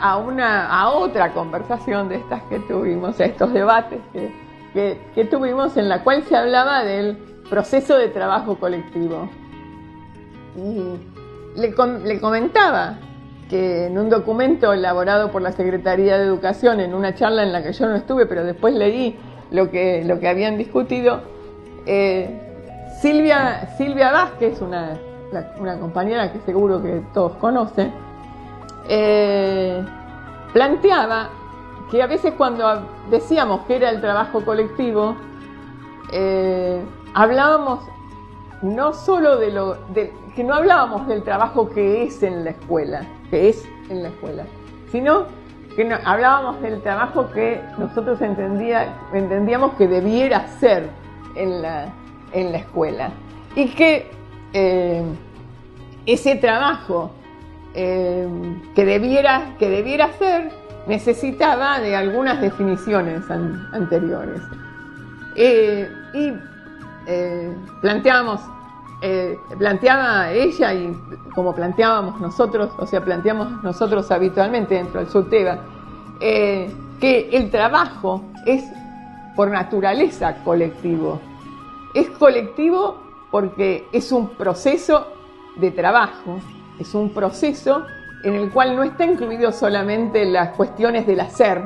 a otra conversación de estas que tuvimos, a estos debates que tuvimos, en la cual se hablaba del proceso de trabajo colectivo. Y le comentaba que en un documento elaborado por la Secretaría de Educación, en una charla en la que yo no estuve, pero después leí lo que habían discutido, Silvia Vázquez, una compañera que seguro que todos conocen, planteaba que a veces cuando decíamos que era el trabajo colectivo, hablábamos no solo que no hablábamos del trabajo que es en la escuela, sino que hablábamos del trabajo que nosotros entendíamos que debiera ser en la escuela, y que ese trabajo que debiera ser necesitaba de algunas definiciones anteriores. Planteaba ella, y como planteamos nosotros habitualmente dentro del SUTEBA, que el trabajo es por naturaleza colectivo. Es colectivo porque es un proceso de trabajo, es un proceso en el cual no está incluido solamente las cuestiones del hacer,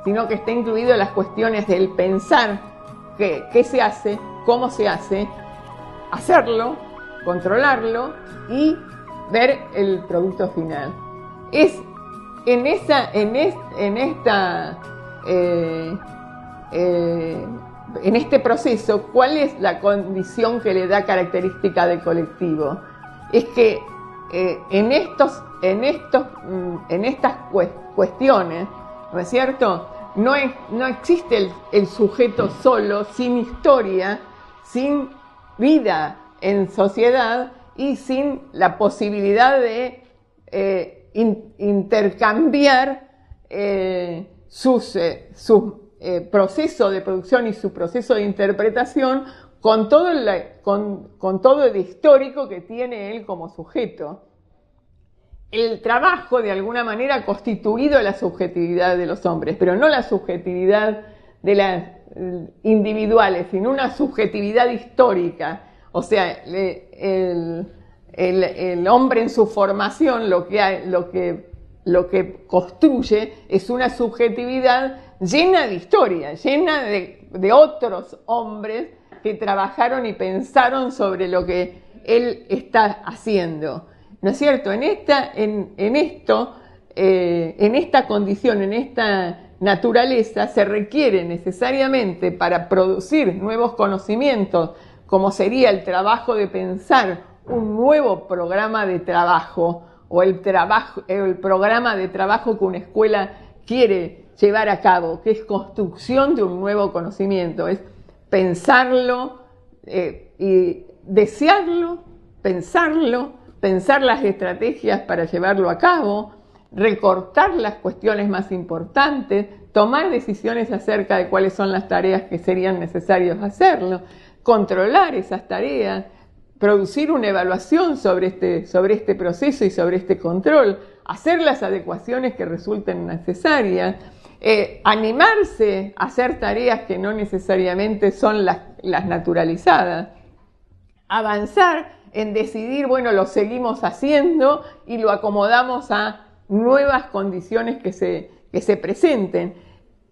sino que está incluido las cuestiones del pensar, qué se hace, cómo se hace, hacerlo, controlarlo y ver el producto final. Es en este proceso, ¿cuál es la condición que le da característica de colectivo? Es que en estas cuestiones, ¿no es cierto?, no existe el sujeto solo, sin historia, sin vida en sociedad y sin la posibilidad de intercambiar sus proceso de producción y su proceso de interpretación con todo el histórico que tiene él como sujeto. El trabajo, de alguna manera, ha constituido la subjetividad de los hombres, pero no la subjetividad de las individuales, sino una subjetividad histórica. O sea, el hombre en su formación lo que construye es una subjetividad llena de historia, llena de otros hombres que trabajaron y pensaron sobre lo que él está haciendo. ¿No es cierto? En esta condición, en esta naturaleza, se requiere necesariamente, para producir nuevos conocimientos, como sería el trabajo de pensar un nuevo programa de trabajo, o el programa de trabajo que una escuela quiere llevar a cabo, que es construcción de un nuevo conocimiento, es pensarlo y desearlo, pensar las estrategias para llevarlo a cabo, recortar las cuestiones más importantes, tomar decisiones acerca de cuáles son las tareas que serían necesarias hacerlo, controlar esas tareas, producir una evaluación sobre este proceso y sobre este control, hacer las adecuaciones que resulten necesarias, animarse a hacer tareas que no necesariamente son las naturalizadas, avanzar en decidir, bueno, lo seguimos haciendo y lo acomodamos a nuevas condiciones que se presenten.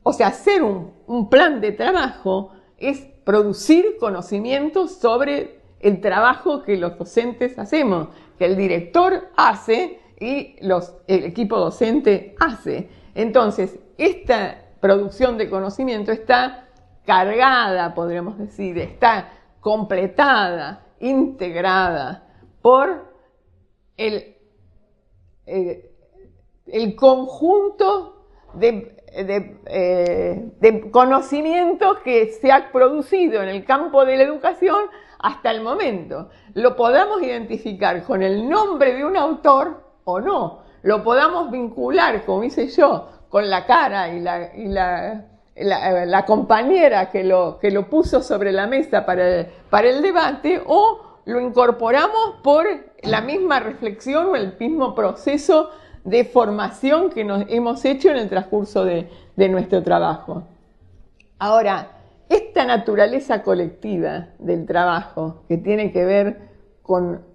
O sea, hacer un plan de trabajo es producir conocimientos sobre el trabajo que los docentes hacemos, que el director hace y el equipo docente hace. Entonces, esta producción de conocimiento está cargada, podríamos decir, está completada, integrada por el conjunto de conocimientos que se ha producido en el campo de la educación hasta el momento. Lo podamos identificar con el nombre de un autor o no, lo podamos vincular, como hice yo, con la cara y la compañera que lo puso sobre la mesa para el debate, o lo incorporamos por la misma reflexión o el mismo proceso de formación que nos hemos hecho en el transcurso de nuestro trabajo. Ahora, esta naturaleza colectiva del trabajo, que tiene que ver con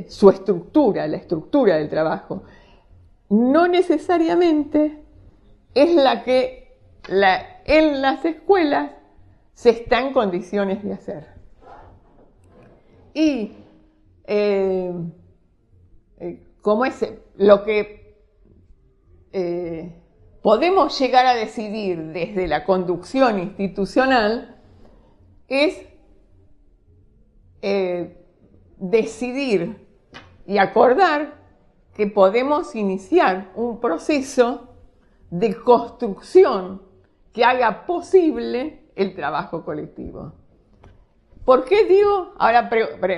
su estructura, la estructura del trabajo, no necesariamente es la que en las escuelas se está en condiciones de hacer. Y como es lo que podemos llegar a decidir desde la conducción institucional es decidir y acordar que podemos iniciar un proceso de construcción que haga posible el trabajo colectivo. ¿Por qué digo, ahora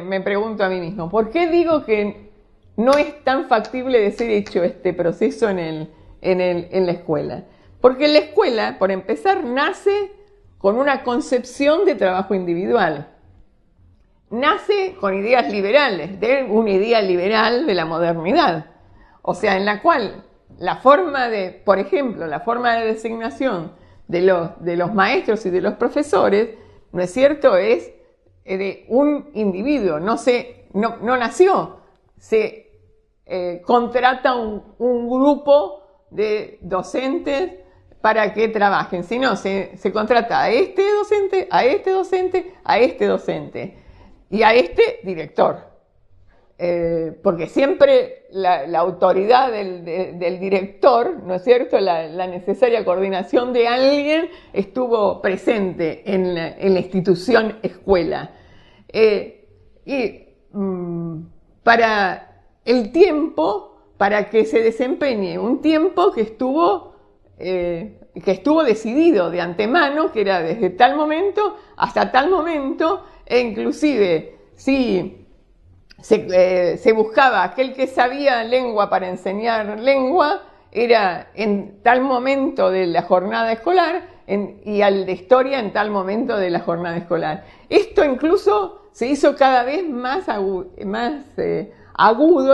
me pregunto a mí mismo, ¿por qué digo que no es tan factible de ser hecho este proceso en la escuela? Porque la escuela, por empezar, nace con una concepción de trabajo individual. Nace con ideas liberales, de una idea liberal de la modernidad. O sea, en la cual la forma de, por ejemplo, la forma de designación de los maestros y de los profesores, ¿no es cierto?, es de un individuo, no nació, se contrata un grupo de docentes para que trabajen, sino se contrata a este docente, a este docente, a este docente y a este director. Porque siempre la autoridad del director, ¿no es cierto?, la necesaria coordinación de alguien estuvo presente en la institución escuela. Para el tiempo, para que se desempeñe un tiempo que estuvo decidido de antemano, que era desde tal momento hasta tal momento, e inclusive si se buscaba aquel que sabía lengua para enseñar lengua, era en tal momento de la jornada escolar y al de historia en tal momento de la jornada escolar. Esto incluso se hizo cada vez más agudo,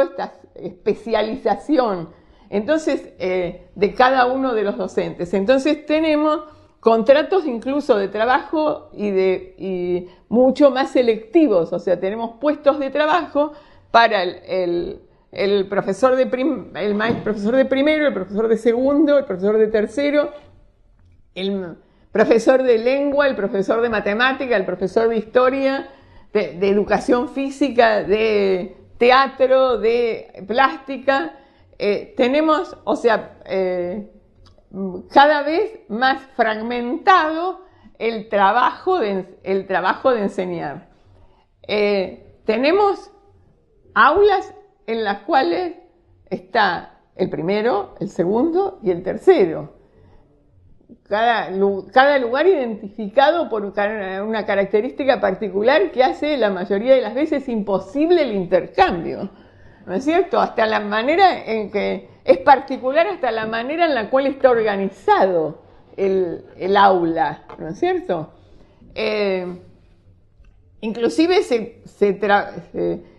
esta especialización, entonces, de cada uno de los docentes. Entonces tenemos contratos incluso de trabajo y mucho más selectivos, o sea, tenemos puestos de trabajo para el profesor profesor de primero, el profesor de segundo, el profesor de tercero, el profesor de lengua, el profesor de matemática, el profesor de historia, de educación física, de teatro, de plástica. Tenemos, o sea, cada vez más fragmentado el trabajo de enseñar. Tenemos aulas en las cuales está el primero, el segundo y el tercero. Cada lugar identificado por una característica particular que hace la mayoría de las veces imposible el intercambio, ¿no es cierto? Hasta la manera en que es particular, hasta la manera en la cual está organizado el aula, ¿no es cierto? Inclusive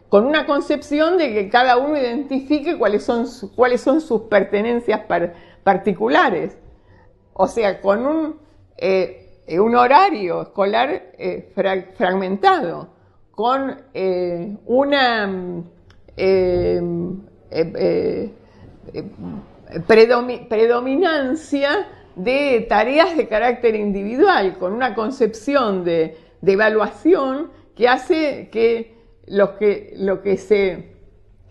con una concepción de que cada uno identifique cuáles son sus pertenencias particulares. O sea, con un horario escolar fragmentado, con una predominancia de tareas de carácter individual, con una concepción de evaluación que hace que lo que se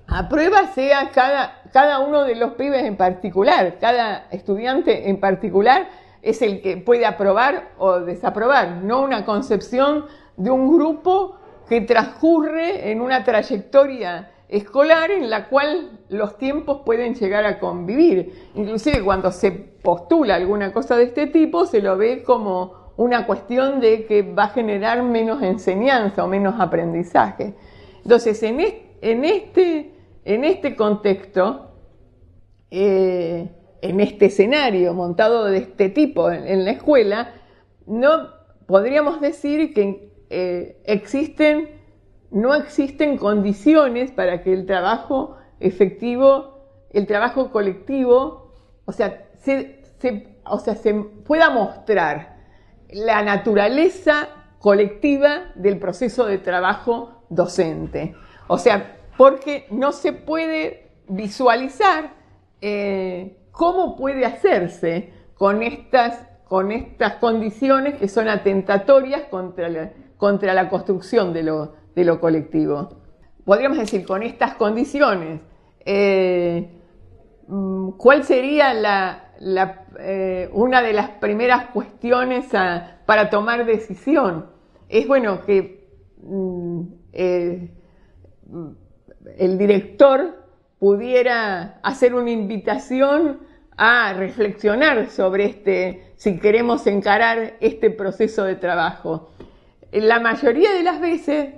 aprueba sea cada uno de los pibes en particular, cada estudiante en particular es el que puede aprobar o desaprobar, no una concepción de un grupo que transcurre en una trayectoria escolar en la cual los tiempos pueden llegar a convivir. Inclusive cuando se postula alguna cosa de este tipo, se lo ve como una cuestión de que va a generar menos enseñanza o menos aprendizaje. Entonces, en este contexto, en este escenario montado de este tipo en la escuela, no podríamos decir que no existen condiciones para que el trabajo efectivo el trabajo colectivo, o sea, se pueda mostrar la naturaleza colectiva del proceso de trabajo docente. O sea, porque no se puede visualizar cómo puede hacerse con estas condiciones que son atentatorias contra la construcción de lo colectivo. Podríamos decir, con estas condiciones, ¿cuál sería una de las primeras cuestiones para tomar decisión? Es bueno que el director pudiera hacer una invitación a reflexionar sobre si queremos encarar este proceso de trabajo. La mayoría de las veces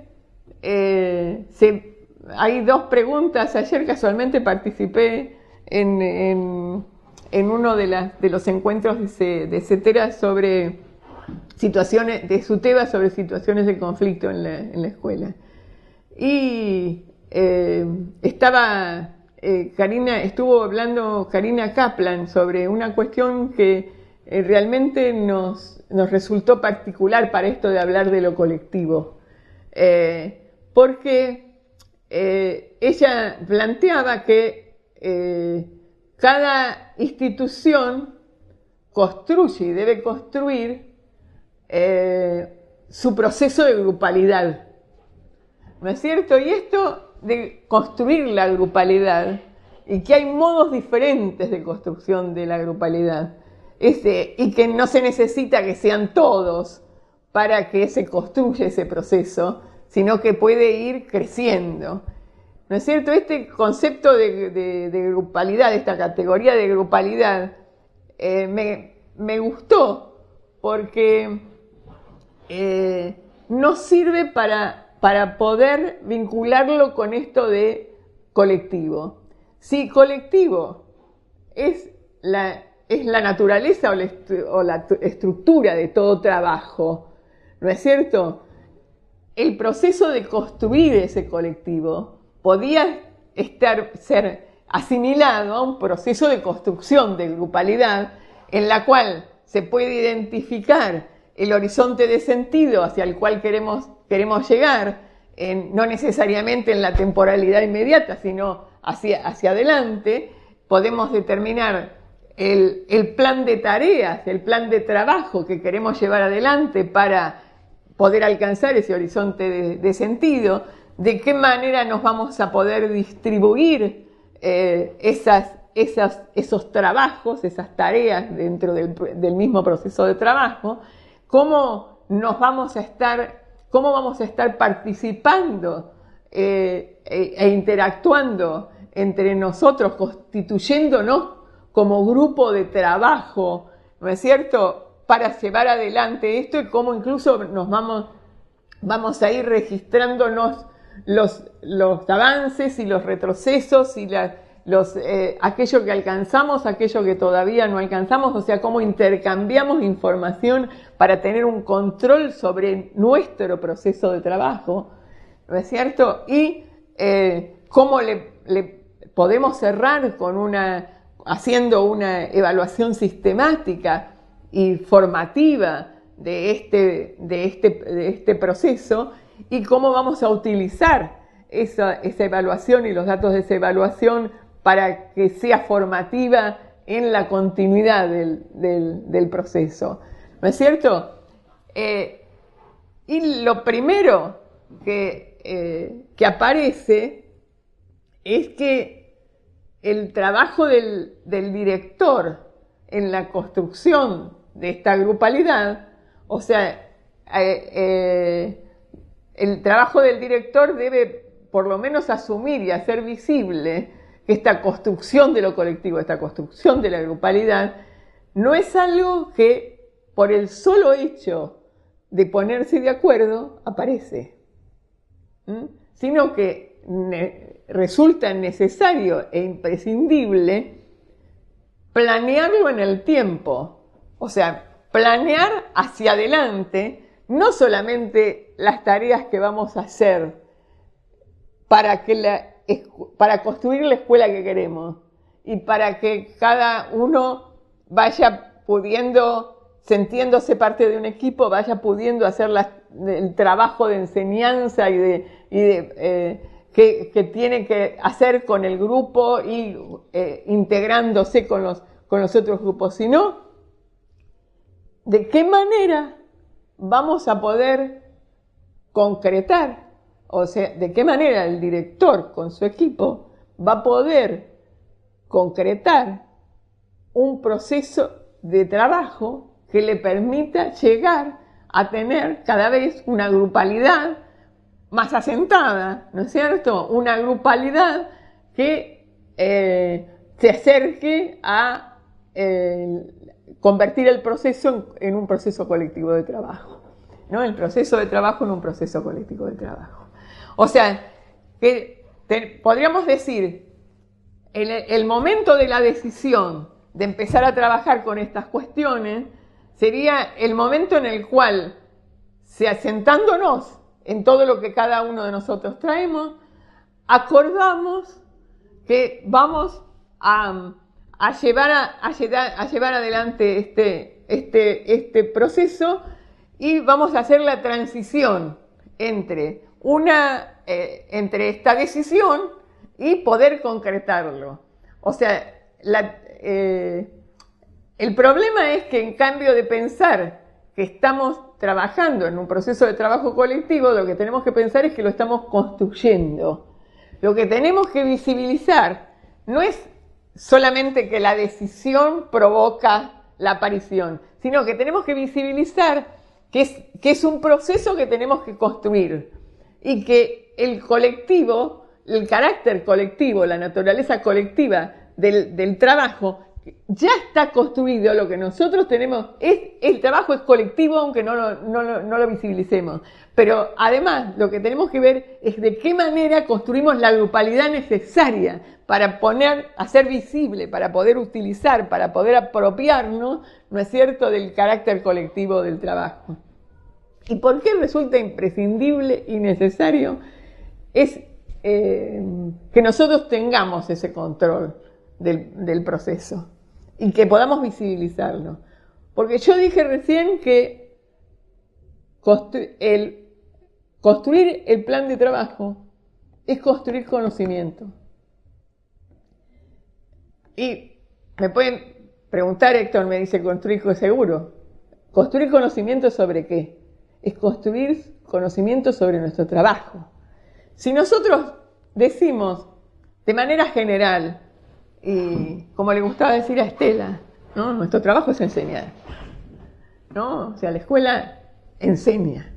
hay dos preguntas. Ayer casualmente participé en uno de los encuentros de CETERA sobre situaciones, de SUTEBA sobre situaciones de conflicto en la escuela. Y estuvo hablando Karina Kaplan sobre una cuestión que realmente nos resultó particular para esto de hablar de lo colectivo. Porque ella planteaba que cada institución construye y debe construir su proceso de grupalidad, ¿no es cierto? Y esto de construir la grupalidad, y que hay modos diferentes de construcción de la grupalidad, y que no se necesita que sean todos para que se construya ese proceso, sino que puede ir creciendo, ¿no es cierto? Este concepto de grupalidad, esta categoría de grupalidad, me gustó porque nos sirve para poder vincularlo con esto de colectivo. Si colectivo es la naturaleza o la estructura de todo trabajo, ¿no es cierto? El proceso de construir ese colectivo podía ser asimilado a un proceso de construcción de grupalidad en la cual se puede identificar el horizonte de sentido hacia el cual queremos llegar, no necesariamente en la temporalidad inmediata, sino hacia adelante. Podemos determinar el plan de tareas, el plan de trabajo que queremos llevar adelante para poder alcanzar ese horizonte de sentido, de qué manera nos vamos a poder distribuir esos trabajos, esas tareas dentro del mismo proceso de trabajo, cómo vamos a estar participando e interactuando entre nosotros, constituyéndonos como grupo de trabajo, ¿no es cierto?, para llevar adelante esto, y cómo incluso vamos a ir registrándonos los avances y los retrocesos y aquello que alcanzamos, aquello que todavía no alcanzamos, o sea, cómo intercambiamos información para tener un control sobre nuestro proceso de trabajo, ¿no es cierto? Y cómo le podemos cerrar haciendo una evaluación sistemática y formativa de este proceso, y cómo vamos a utilizar esa evaluación y los datos de esa evaluación para que sea formativa en la continuidad del proceso, ¿no es cierto? Y lo primero que aparece es que el trabajo del director en la construcción de esta grupalidad, o sea, el trabajo del director debe por lo menos asumir y hacer visible que esta construcción de lo colectivo, esta construcción de la grupalidad, no es algo que por el solo hecho de ponerse de acuerdo aparece, sino que resulta necesario e imprescindible planearlo en el tiempo, o sea, planear hacia adelante no solamente las tareas que vamos a hacer para construir la escuela que queremos, y para que cada uno vaya pudiendo, sintiéndose parte de un equipo, vaya pudiendo hacer el trabajo de enseñanza que tiene que hacer con el grupo y integrándose con los otros grupos, sino de qué manera vamos a poder concretar, o sea, de qué manera el director con su equipo va a poder concretar un proceso de trabajo que le permita llegar a tener cada vez una grupalidad más asentada, ¿no es cierto? Una grupalidad que se acerque a convertir el proceso en un proceso colectivo de trabajo, ¿no? El proceso de trabajo en un proceso colectivo de trabajo. O sea, que podríamos decir, el momento de la decisión de empezar a trabajar con estas cuestiones sería el momento en el cual, asentándonos en todo lo que cada uno de nosotros traemos, acordamos que vamos a llevar adelante este proceso y vamos a hacer la transición entre esta decisión y poder concretarlo. O sea, el problema es que en cambio de pensar que estamos trabajando en un proceso de trabajo colectivo, lo que tenemos que pensar es que lo estamos construyendo. Lo que tenemos que visibilizar no es solamente que la decisión provoca la aparición, sino que tenemos que visibilizar que es un proceso que tenemos que construir y que el colectivo, el carácter colectivo, la naturaleza colectiva del trabajo ya está construido. Lo que nosotros tenemos el trabajo es colectivo, aunque no lo visibilicemos, pero además lo que tenemos que ver es de qué manera construimos la grupalidad necesaria para hacer visible, para poder utilizar, para poder apropiarnos, ¿no es cierto?, del carácter colectivo del trabajo. ¿Y por qué resulta imprescindible y necesario? Es que nosotros tengamos ese control del proceso y que podamos visibilizarlo. Porque yo dije recién que construir el plan de trabajo es construir conocimiento. Y me pueden preguntar, Héctor me dice, construir seguro. ¿Construir conocimiento sobre qué? Es construir conocimiento sobre nuestro trabajo. Si nosotros decimos de manera general, y como le gustaba decir a Estela, ¿no?, nuestro trabajo es enseñar, ¿no? O sea, la escuela enseña.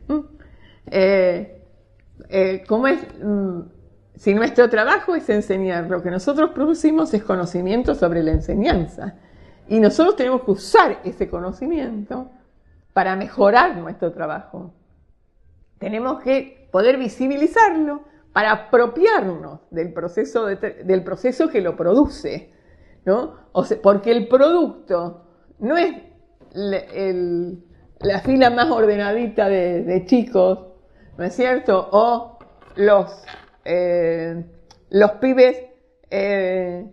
Si nuestro trabajo es enseñar, lo que nosotros producimos es conocimiento sobre la enseñanza. Y nosotros tenemos que usar ese conocimiento para mejorar nuestro trabajo. Tenemos que poder visibilizarlo para apropiarnos del proceso que lo produce, ¿no? O sea, porque el producto no es la fila más ordenadita de chicos, ¿no es cierto? O los pibes,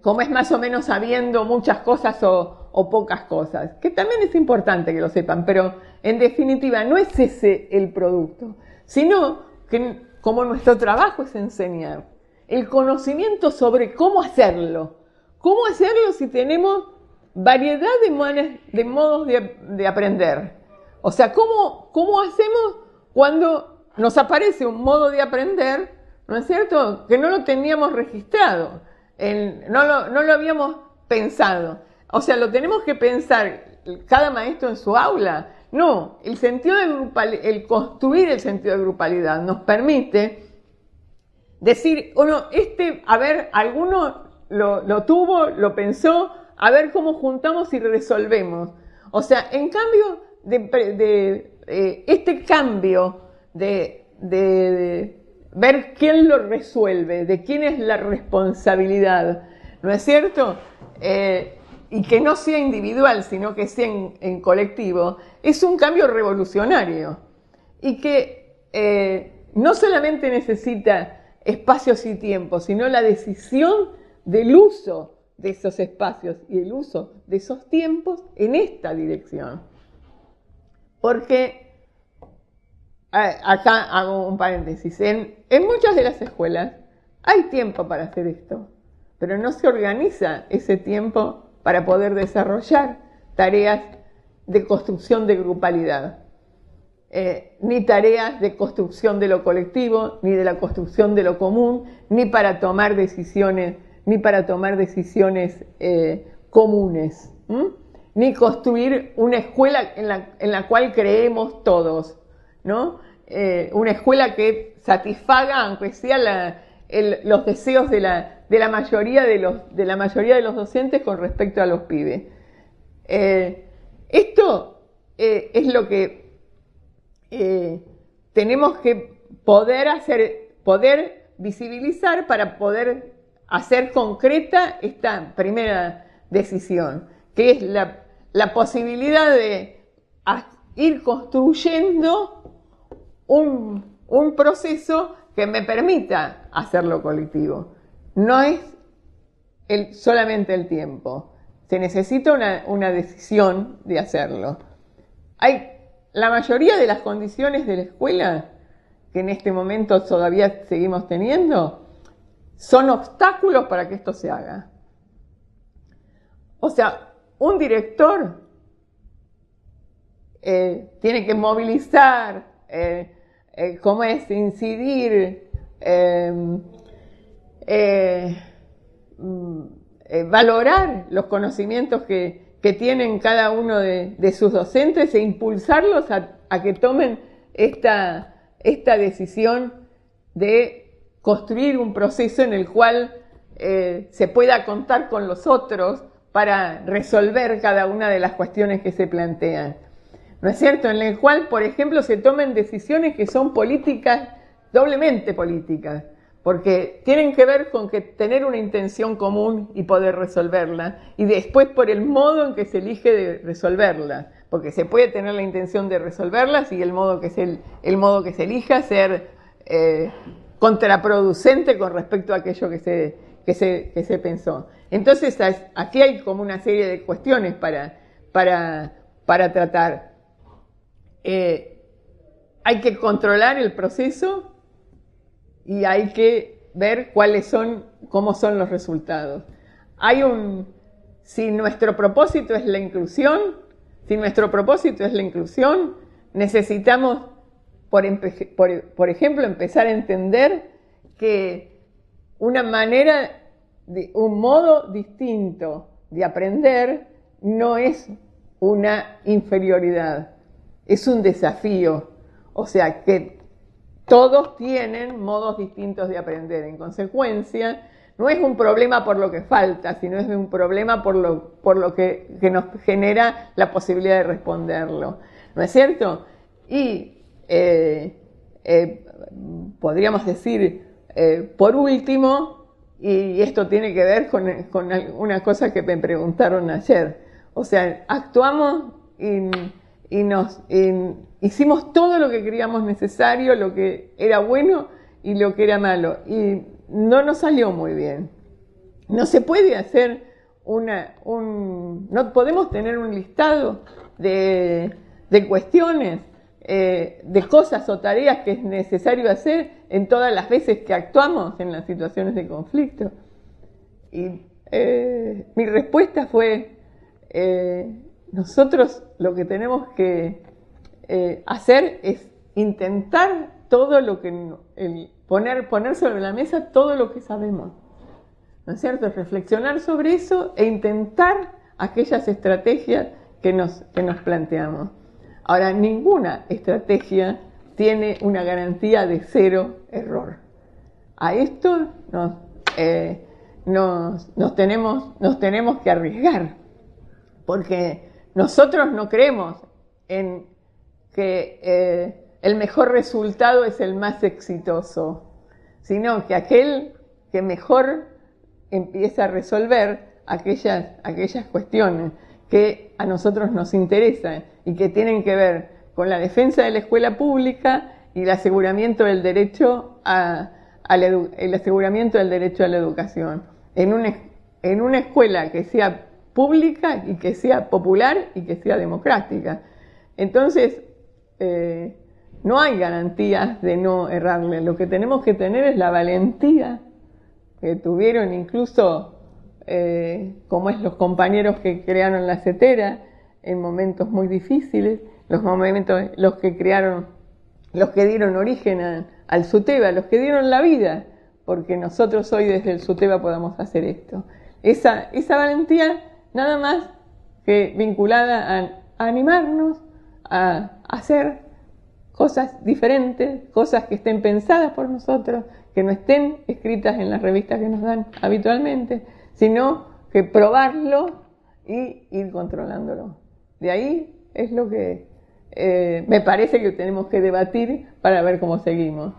como es más o menos sabiendo muchas cosas o pocas cosas, que también es importante que lo sepan, pero en definitiva no es ese el producto, sino que como nuestro trabajo es enseñar, el conocimiento sobre cómo hacerlo si tenemos variedad de modos de aprender. O sea, ¿cómo hacemos cuando nos aparece un modo de aprender, ¿no es cierto?, que no lo teníamos registrado, no lo habíamos pensado? O sea, ¿lo tenemos que pensar cada maestro en su aula? No, el construir el sentido de grupalidad nos permite decir, alguno lo tuvo, lo pensó, a ver cómo juntamos y resolvemos. O sea, en cambio este cambio de ver quién lo resuelve, de quién es la responsabilidad, ¿no es cierto?, y que no sea individual, sino que sea en colectivo, es un cambio revolucionario y que no solamente necesita espacios y tiempos, sino la decisión del uso de esos espacios y el uso de esos tiempos en esta dirección. Porque, acá hago un paréntesis, en muchas de las escuelas hay tiempo para hacer esto, pero no se organiza ese tiempo para poder desarrollar tareas de construcción de grupalidad, ni tareas de construcción de lo colectivo, ni de la construcción de lo común, ni para tomar decisiones, comunes, ni construir una escuela en la cual creemos todos, ¿no? Una escuela que satisfaga, aunque sea los deseos de la mayoría de los docentes con respecto a los pibes. Esto es lo que tenemos que poder visibilizar para poder hacer concreta esta primera decisión, que es la posibilidad de ir construyendo un proceso que me permita hacerlo colectivo. No es solamente el tiempo, se necesita una decisión de hacerlo. La mayoría de las condiciones de la escuela, que en este momento todavía seguimos teniendo, son obstáculos para que esto se haga. O sea, un director tiene que movilizar, incidir, valorar los conocimientos que tienen cada uno de sus docentes e impulsarlos a que tomen esta decisión de construir un proceso en el cual se pueda contar con los otros para resolver cada una de las cuestiones que se plantean. ¿No es cierto? En el cual, por ejemplo, se tomen decisiones que son políticas, doblemente políticas, porque tienen que ver con tener una intención común y poder resolverla, y después por el modo en que se elige de resolverla, porque se puede tener la intención de resolverlas y el modo que se elija ser contraproducente con respecto a aquello que se pensó. Entonces, aquí hay como una serie de cuestiones para tratar. Hay que controlar el proceso y hay que ver cómo son los resultados. Si nuestro propósito es la inclusión, necesitamos, por ejemplo, empezar a entender que un modo distinto de aprender no es una inferioridad, es un desafío. O sea, que todos tienen modos distintos de aprender. En consecuencia, no es un problema por lo que falta, sino es un problema por lo que nos genera la posibilidad de responderlo. ¿No es cierto? Y podríamos decir, por último, y esto tiene que ver con una cosa que me preguntaron ayer. O sea, actuamos y hicimos todo lo que creíamos necesario, lo que era bueno y lo que era malo, y no nos salió muy bien. No se puede hacer no podemos tener un listado de cuestiones, de cosas o tareas que es necesario hacer en todas las veces que actuamos en las situaciones de conflicto. Y mi respuesta fue, nosotros lo que tenemos que hacer es intentar todo lo que poner sobre la mesa todo lo que sabemos, ¿no es cierto? Reflexionar sobre eso e intentar aquellas estrategias que nos planteamos. Ahora, ninguna estrategia tiene una garantía de 0 error. A esto nos tenemos que arriesgar, porque nosotros no creemos en que el mejor resultado es el más exitoso, sino que aquel que mejor empieza a resolver aquellas cuestiones que a nosotros nos interesan y que tienen que ver con la defensa de la escuela pública y el aseguramiento del derecho a la educación. En en una escuela que sea pública y que sea popular y que sea democrática. Entonces, no hay garantías de no errarle. Lo que tenemos que tener es la valentía que tuvieron incluso, como es los compañeros que crearon la CETERA en momentos muy difíciles, los que crearon, los que dieron origen al SUTEBA, los que dieron la vida, porque nosotros hoy desde el SUTEBA podamos hacer esto. Esa valentía nada más que vinculada a animarnos a hacer cosas diferentes, cosas que estén pensadas por nosotros, que no estén escritas en las revistas que nos dan habitualmente, sino que probarlo y ir controlándolo. De ahí es lo que me parece que tenemos que debatir para ver cómo seguimos.